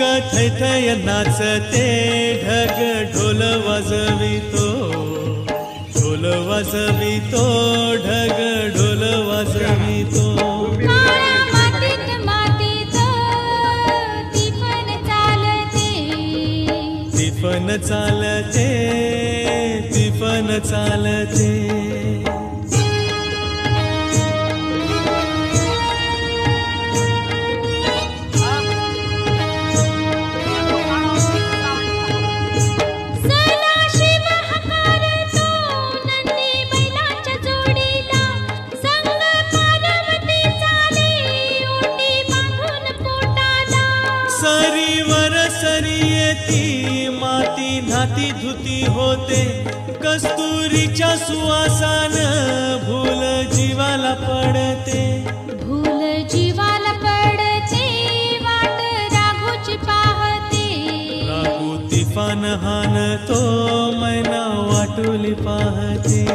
थैथय नाचते ढग ढोल वाजवितो, ढोल वाजवितो ढग ढोल वाजवितो. मातीत मातीत तिफन चालते, तिफन चालते, तिफन चालते. सरीवर सरी येती माती नाती धुती होते, कस्तुरीच्या सुवासान भूल जीवाला पडते, भूल जीवाला पडते, वाट राघूची पाहते. राघू तिफान हाणतो मैना वाटुली पाहते.